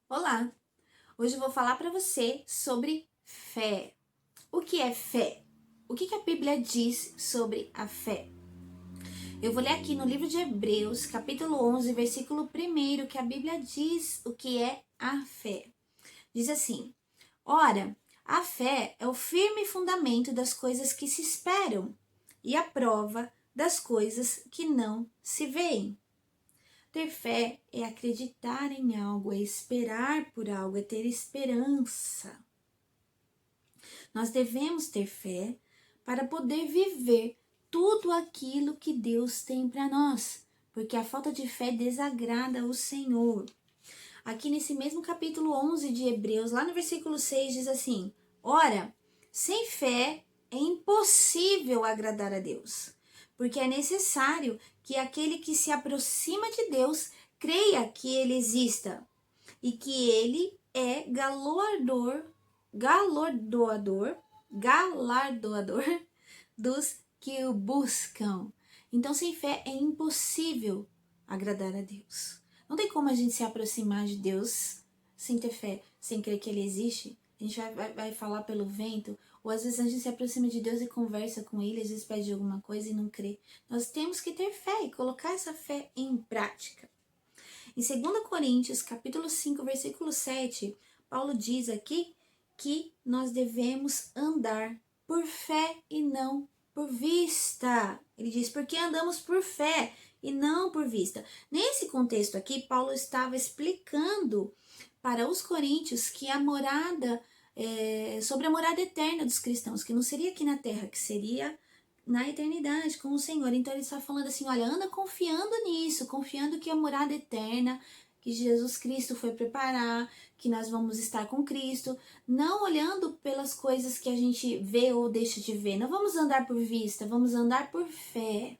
Olá! Hoje eu vou falar para você sobre fé. O que é fé? O que a Bíblia diz sobre a fé? Eu vou ler aqui no livro de Hebreus, capítulo 11, versículo 1, que a Bíblia diz o que é a fé. Diz assim: Ora, a fé é o firme fundamento das coisas que se esperam e a prova das coisas que não se veem. Ter fé é acreditar em algo, é esperar por algo, é ter esperança. Nós devemos ter fé para poder viver tudo aquilo que Deus tem para nós, porque a falta de fé desagrada o Senhor. Aqui nesse mesmo capítulo 11 de Hebreus, lá no versículo 6, diz assim: Ora, sem fé é impossível agradar a Deus, porque é necessário que aquele que se aproxima de Deus creia que ele exista e que ele é galardoador dos que o buscam. Então, sem fé é impossível agradar a Deus. Não tem como a gente se aproximar de Deus sem ter fé, sem crer que Ele existe. A gente vai falar pelo vento, ou às vezes a gente se aproxima de Deus e conversa com Ele, às vezes pede alguma coisa e não crê. Nós temos que ter fé e colocar essa fé em prática. Em 2 Coríntios, capítulo 5, versículo 7, Paulo diz aqui que nós devemos andar por fé e não por vista. Ele diz, porque andamos por fé e não por vista. Nesse contexto aqui, Paulo estava explicando para os coríntios que a morada, sobre a morada eterna dos cristãos, que não seria aqui na terra, que seria na eternidade com o Senhor. Então ele está falando assim, olha, anda confiando nisso, confiando que a morada eterna, que Jesus Cristo foi preparar, que nós vamos estar com Cristo, não olhando pelas coisas que a gente vê ou deixa de ver. Não vamos andar por vista, vamos andar por fé.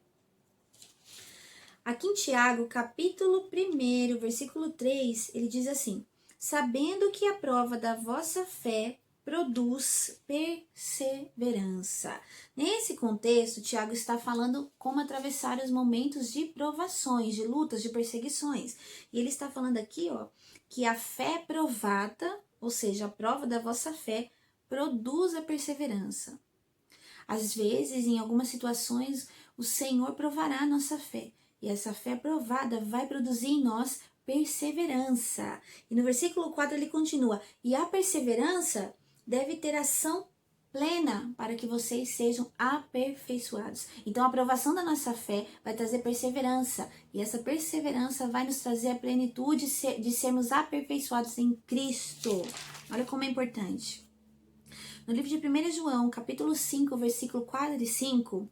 Aqui em Tiago, capítulo 1, versículo 3, ele diz assim: sabendo que a prova da vossa fé produz perseverança. Nesse contexto, Tiago está falando como atravessar os momentos de provações, de lutas, de perseguições. E ele está falando aqui, ó, que a fé provada, ou seja, a prova da vossa fé, produz a perseverança. Às vezes, em algumas situações, o Senhor provará a nossa fé. E essa fé provada vai produzir em nós perseverança. E no versículo 4 ele continua: e a perseverança deve ter ação plena para que vocês sejam aperfeiçoados. Então a aprovação da nossa fé vai trazer perseverança. E essa perseverança vai nos trazer a plenitude de sermos aperfeiçoados em Cristo. Olha como é importante. No livro de 1 João, capítulo 5, versículo 4 e 5,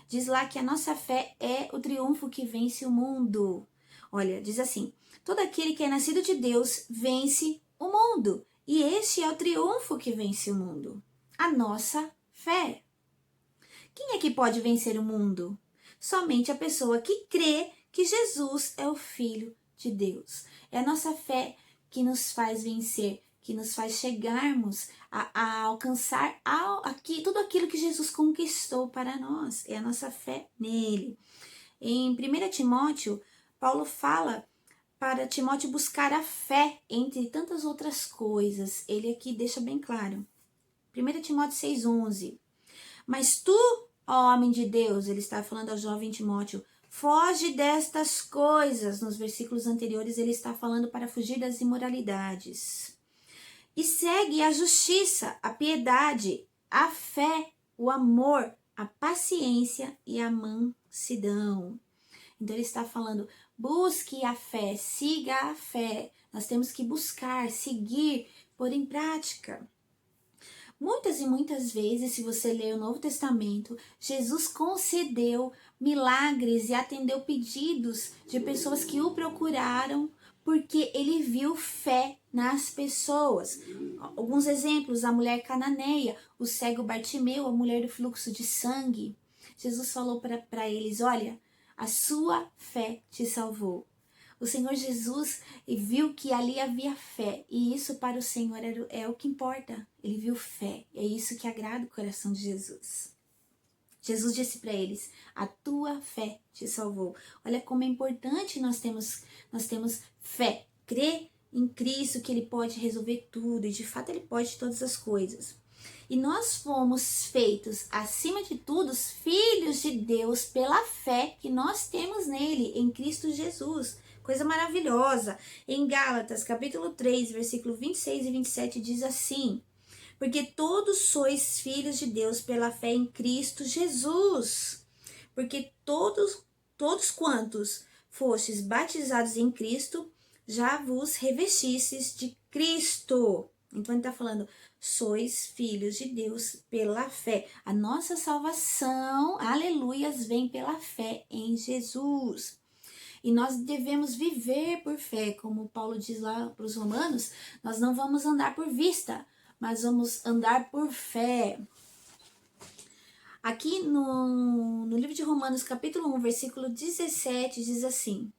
diz lá que a nossa fé é o triunfo que vence o mundo. Olha, diz assim: todo aquele que é nascido de Deus vence o mundo. E este é o triunfo que vence o mundo. A nossa fé. Quem é que pode vencer o mundo? Somente a pessoa que crê que Jesus é o Filho de Deus. É a nossa fé que nos faz vencer, que nos faz chegarmos a alcançar tudo aquilo que Jesus conquistou para nós. É a nossa fé nele. Em 1 Timóteo, Paulo fala para Timóteo buscar a fé entre tantas outras coisas. Ele aqui deixa bem claro. 1 Timóteo 6,11. Mas tu, ó homem de Deus, ele está falando ao jovem Timóteo, foge destas coisas. Nos versículos anteriores ele está falando para fugir das imoralidades. E segue a justiça, a piedade, a fé, o amor, a paciência e a mansidão. Então ele está falando, busque a fé, siga a fé. Nós temos que buscar, seguir, pôr em prática. Muitas e muitas vezes, se você ler o Novo Testamento, Jesus concedeu milagres e atendeu pedidos de pessoas que o procuraram porque ele viu fé nas pessoas. Alguns exemplos, a mulher cananeia, o cego Bartimeu, a mulher do fluxo de sangue. Jesus falou para eles, olha, a sua fé te salvou. O Senhor Jesus viu que ali havia fé, e isso para o Senhor é o que importa. Ele viu fé, é isso que agrada o coração de Jesus. Jesus disse para eles, a tua fé te salvou. Olha como é importante nós temos fé, crer em Cristo que ele pode resolver tudo, e de fato ele pode todas as coisas. E nós fomos feitos, acima de tudo, filhos de Deus pela fé que nós temos nele, em Cristo Jesus. Coisa maravilhosa. Em Gálatas, capítulo 3, versículo 26 e 27, diz assim: porque todos sois filhos de Deus pela fé em Cristo Jesus. Porque todos quantos fostes batizados em Cristo, já vos revestistes de Cristo. Então ele está falando, sois filhos de Deus pela fé. A nossa salvação, aleluias, vem pela fé em Jesus. E nós devemos viver por fé, como Paulo diz lá para os romanos, nós não vamos andar por vista, mas vamos andar por fé. Aqui no livro de Romanos, capítulo 1, versículo 17, diz assim: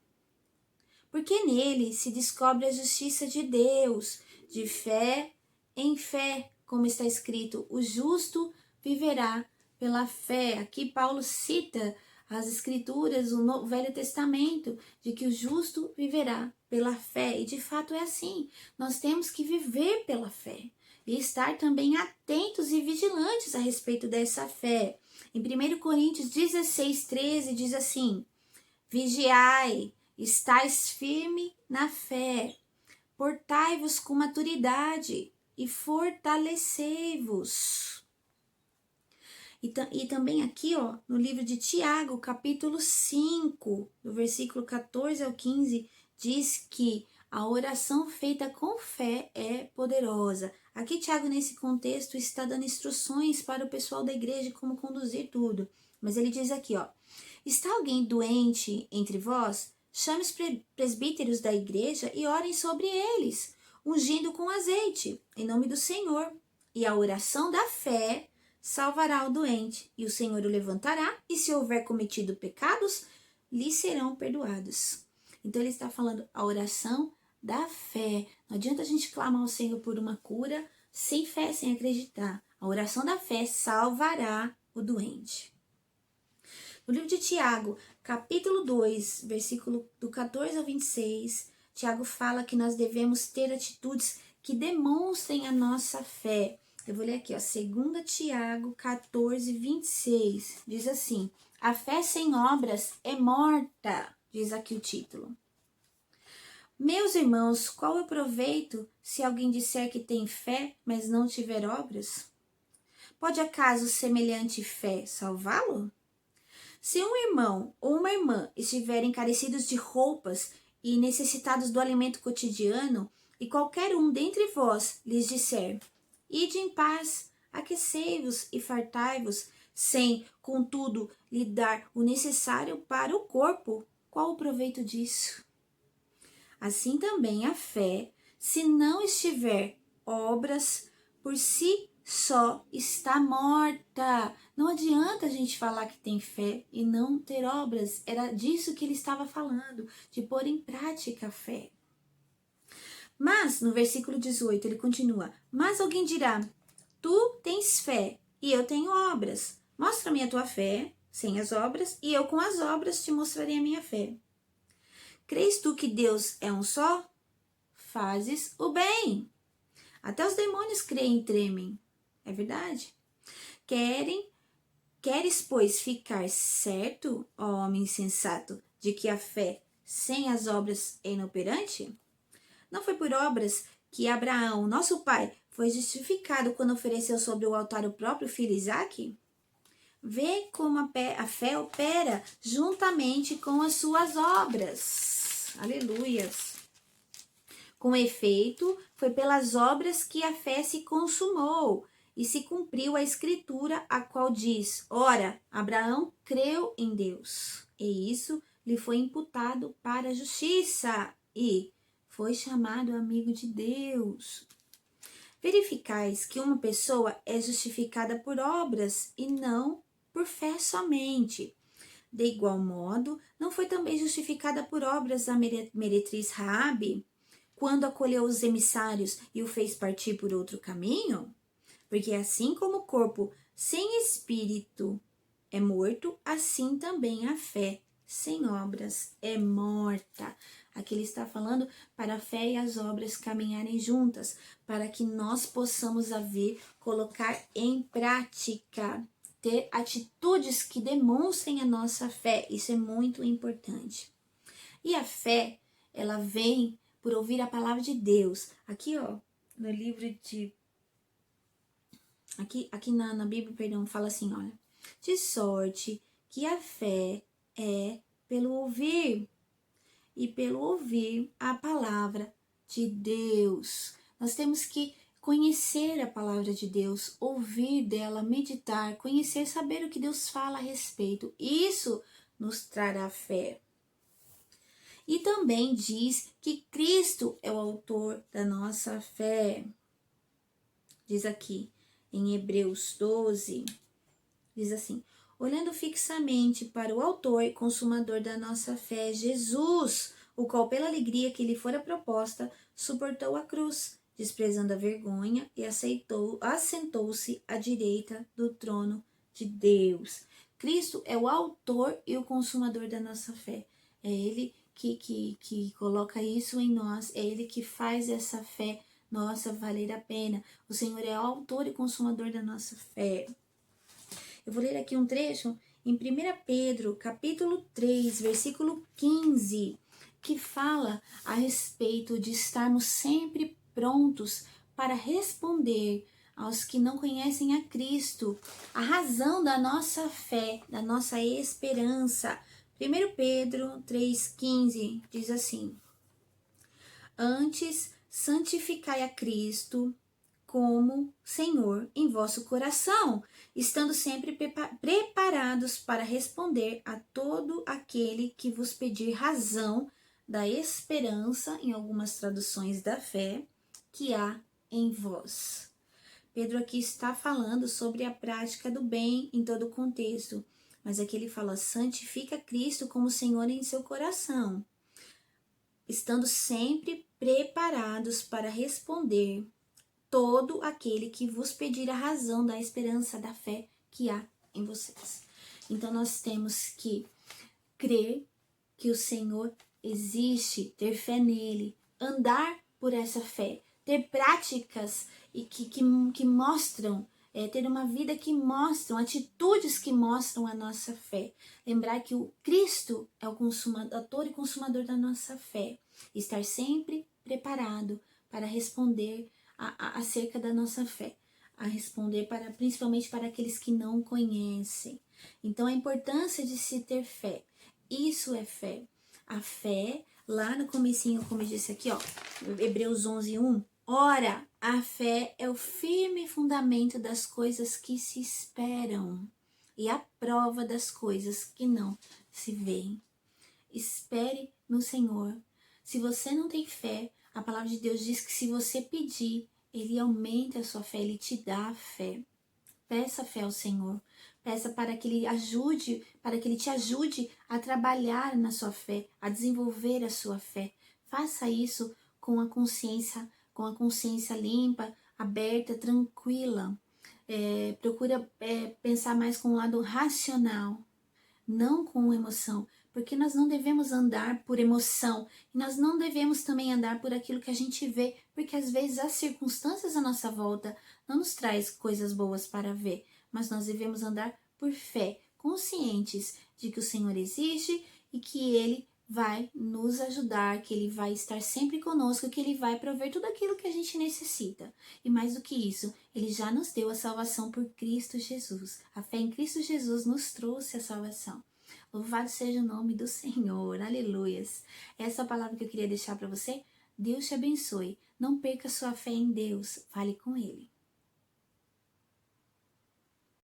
porque nele se descobre a justiça de Deus, de fé em fé, como está escrito, o justo viverá pela fé. Aqui Paulo cita as escrituras, o Velho Testamento, de que o justo viverá pela fé. E de fato é assim, nós temos que viver pela fé. E estar também atentos e vigilantes a respeito dessa fé. Em 1 Coríntios 16, 13 diz assim: vigiai, estais firme na fé, portai-vos com maturidade e fortalecei-vos. E também aqui, ó, no livro de Tiago, capítulo 5, do versículo 14 ao 15, diz que a oração feita com fé é poderosa. Aqui, Tiago, nesse contexto, está dando instruções para o pessoal da igreja como conduzir tudo. Mas ele diz aqui, ó: está alguém doente entre vós? Chame os presbíteros da igreja e orem sobre eles, ungindo com azeite, em nome do Senhor. E a oração da fé salvará o doente, e o Senhor o levantará, e se houver cometido pecados, lhe serão perdoados. Então ele está falando a oração da fé. Não adianta a gente clamar ao Senhor por uma cura sem fé, sem acreditar. A oração da fé salvará o doente. No livro de Tiago, capítulo 2, versículo do 14 ao 26, Tiago fala que nós devemos ter atitudes que demonstrem a nossa fé. Eu vou ler aqui, ó, 2 Tiago 14, 26, diz assim: a fé sem obras é morta, diz aqui o título. Meus irmãos, qual é o proveito se alguém disser que tem fé, mas não tiver obras? Pode acaso semelhante fé salvá-lo? Se um irmão ou uma irmã estiverem carecidos de roupas e necessitados do alimento cotidiano, e qualquer um dentre vós lhes disser: ide em paz, aquecei-vos e fartai-vos, sem, contudo, lhe dar o necessário para o corpo, qual o proveito disso? Assim também a fé, se não estiver obras, por si só está morta. Não adianta a gente falar que tem fé e não ter obras. Era disso que ele estava falando, de pôr em prática a fé. Mas, no versículo 18, ele continua: mas alguém dirá: tu tens fé e eu tenho obras. Mostra-me a tua fé sem as obras, e eu com as obras te mostrarei a minha fé. Crês tu que Deus é um só? Fazes o bem. Até os demônios creem e tremem. É verdade. Queres, pois, ficar certo, ó homem insensato, de que a fé sem as obras é inoperante? Não foi por obras que Abraão, nosso pai, foi justificado quando ofereceu sobre o altar o próprio filho Isaque? Vê como a fé opera juntamente com as suas obras. Aleluias. Com efeito, foi pelas obras que a fé se consumou e se cumpriu a escritura, a qual diz: ora, Abraão creu em Deus, e isso lhe foi imputado para a justiça, e foi chamado amigo de Deus. Verificais que uma pessoa é justificada por obras e não por fé somente. De igual modo, não foi também justificada por obras a meretriz Raabe, quando acolheu os emissários e o fez partir por outro caminho? Porque assim como o corpo sem espírito é morto, assim também a fé sem obras é morta. Aqui ele está falando para a fé e as obras caminharem juntas, para que nós possamos colocar em prática, ter atitudes que demonstrem a nossa fé. Isso é muito importante. E a fé, ela vem por ouvir a palavra de Deus. Aqui, ó, no livro de... Aqui na Bíblia, perdão, fala assim, olha. De sorte que a fé é pelo ouvir, e pelo ouvir a palavra de Deus. Nós temos que conhecer a palavra de Deus, ouvir dela, meditar, conhecer, saber o que Deus fala a respeito. Isso nos trará fé. E também diz que Cristo é o autor da nossa fé. Diz aqui em Hebreus 12, diz assim: olhando fixamente para o autor e consumador da nossa fé, Jesus, o qual pela alegria que lhe fora proposta, suportou a cruz, desprezando a vergonha e assentou-se à direita do trono de Deus. Cristo é o autor e o consumador da nossa fé. É Ele que coloca isso em nós, é Ele que faz essa fé nossa valer a pena. O Senhor é o autor e consumador da nossa fé. Eu vou ler aqui um trecho em 1 Pedro, capítulo 3, versículo 15, que fala a respeito de estarmos sempre prontos para responder aos que não conhecem a Cristo, a razão da nossa fé, da nossa esperança. 1 Pedro 3,15 diz assim: antes, santificai a Cristo como Senhor em vosso coração, estando sempre preparados para responder a todo aquele que vos pedir razão da esperança, em algumas traduções da fé, que há em vós. Pedro aqui está falando sobre a prática do bem em todo o contexto, mas aqui ele fala: santifica Cristo como Senhor em seu coração, estando sempre preparados para responder todo aquele que vos pedir a razão da esperança da fé que há em vocês. Então nós temos que crer que o Senhor existe, ter fé nele, andar por essa fé, ter práticas e que mostram, ter uma vida que mostram, atitudes que mostram a nossa fé. Lembrar que o Cristo é o autor e consumador da nossa fé. Estar sempre preparado para responder acerca da nossa fé, a responder principalmente para aqueles que não conhecem. Então a importância de se ter fé, isso é fé. A fé, lá no comecinho, como eu disse aqui, ó, Hebreus 11:1, ora, a fé é o firme fundamento das coisas que se esperam e a prova das coisas que não se veem. Espere no Senhor. Se você não tem fé, a palavra de Deus diz que se você pedir, Ele aumenta a sua fé, Ele te dá a fé. Peça fé ao Senhor. Peça para que Ele te ajude a trabalhar na sua fé, a desenvolver a sua fé. Faça isso com a consciência limpa, aberta, tranquila. Procura pensar mais com o lado racional, não com emoção, porque nós não devemos andar por emoção, e nós não devemos também andar por aquilo que a gente vê, porque às vezes as circunstâncias à nossa volta não nos traz coisas boas para ver, mas nós devemos andar por fé, conscientes de que o Senhor existe e que Ele vai nos ajudar, que Ele vai estar sempre conosco, que Ele vai prover tudo aquilo que a gente necessita. E mais do que isso, Ele já nos deu a salvação por Cristo Jesus. A fé em Cristo Jesus nos trouxe a salvação. Louvado seja o nome do Senhor, aleluias. Essa é a palavra que eu queria deixar para você. Deus te abençoe. Não perca sua fé em Deus, fale com Ele.